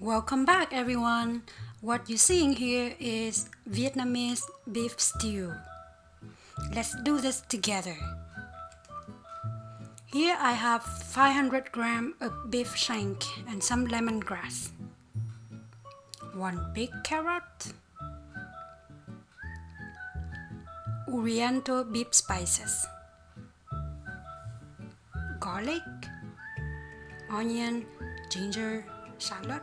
Welcome back, everyone. What you're seeing here is Vietnamese beef stew. Let's do this together. Here I have 500 grams of beef shank and some lemongrass, 1 big carrot, oriental beef spices, garlic, onion, ginger, shallot,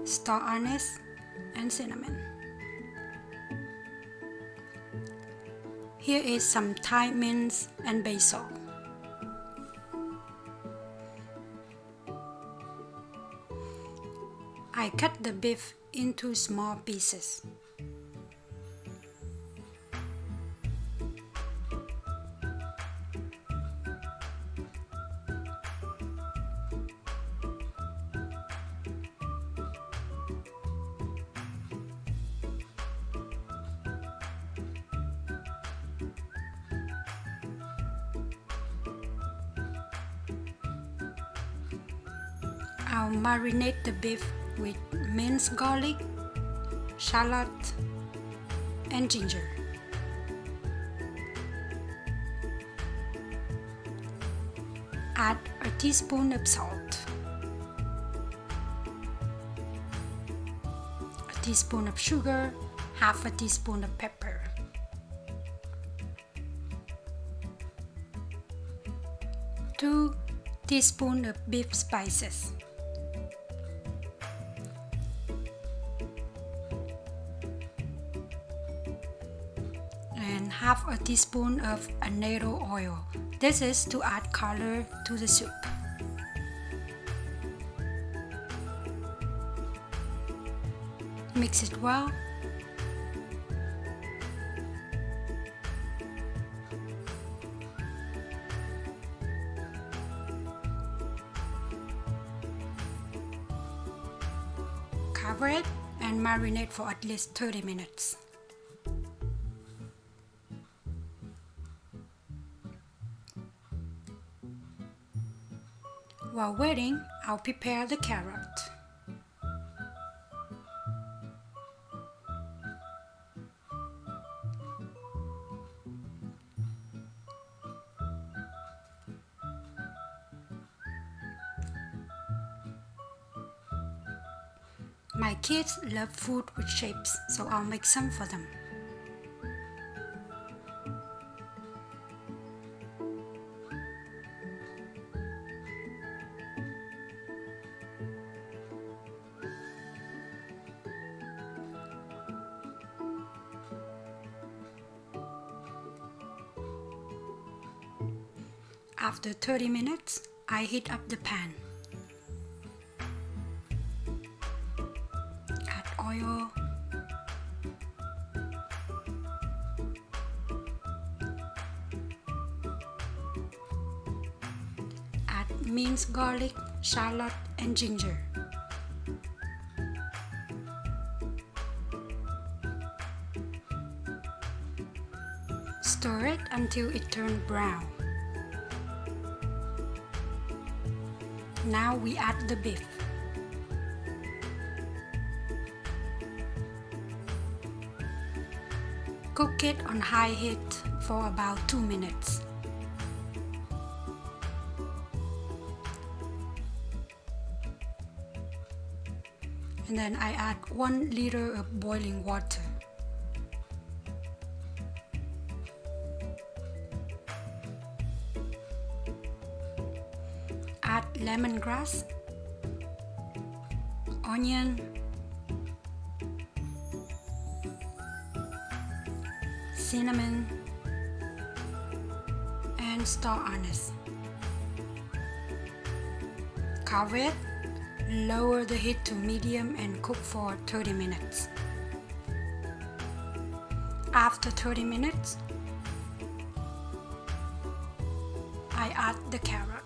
star anise, and cinnamon. Here is some Thai mince and basil. I cut the beef into small pieces. I'll marinate the beef with minced garlic, shallot, and ginger. Add a teaspoon of salt, a teaspoon of sugar, half a teaspoon of pepper, 2 teaspoons of beef spices, and half a teaspoon of anise oil. This is to add color to the soup. Mix it well. Cover it and marinate for at least 30 minutes. While waiting, I'll prepare the carrot. My kids love food with shapes, so I'll make some for them. After 30 minutes, I heat up the pan. Add oil, add minced garlic, shallot, and ginger. Stir it until it turns brown. Now we add the beef. Cook it on high heat for about 2 minutes. And then I add 1 liter of boiling water. Add lemongrass, onion, cinnamon, and star anise. Cover it, lower the heat to medium and cook for 30 minutes. After 30 minutes, I add the carrot.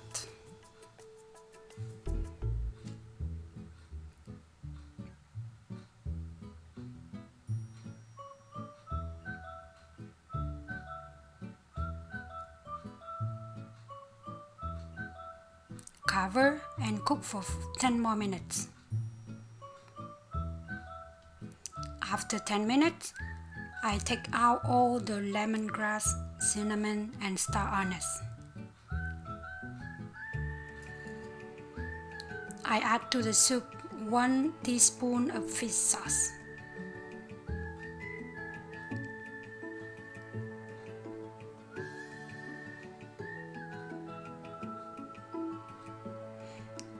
Cover and cook for 10 more minutes. After 10 minutes, I take out all the lemongrass, cinnamon, and star anise. I add to the soup 1 teaspoon of fish sauce.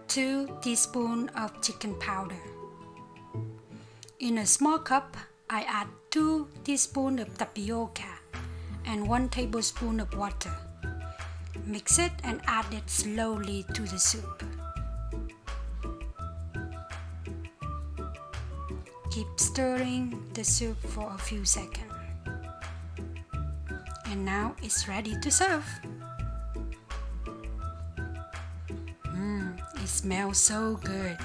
Two teaspoons of chicken powder. In a small cup, I add 2 teaspoons of tapioca and 1 tablespoon of water. Mix it and add it slowly to the soup. Keep stirring the soup for a few seconds. And now it's ready to serve. It smells so good.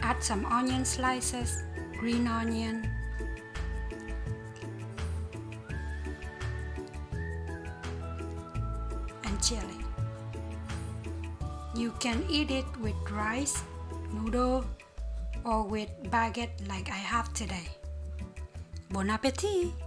Add some onion slices, green onion, and chili. You can eat it with rice, noodle, or with baguette like I have today. Bon appétit!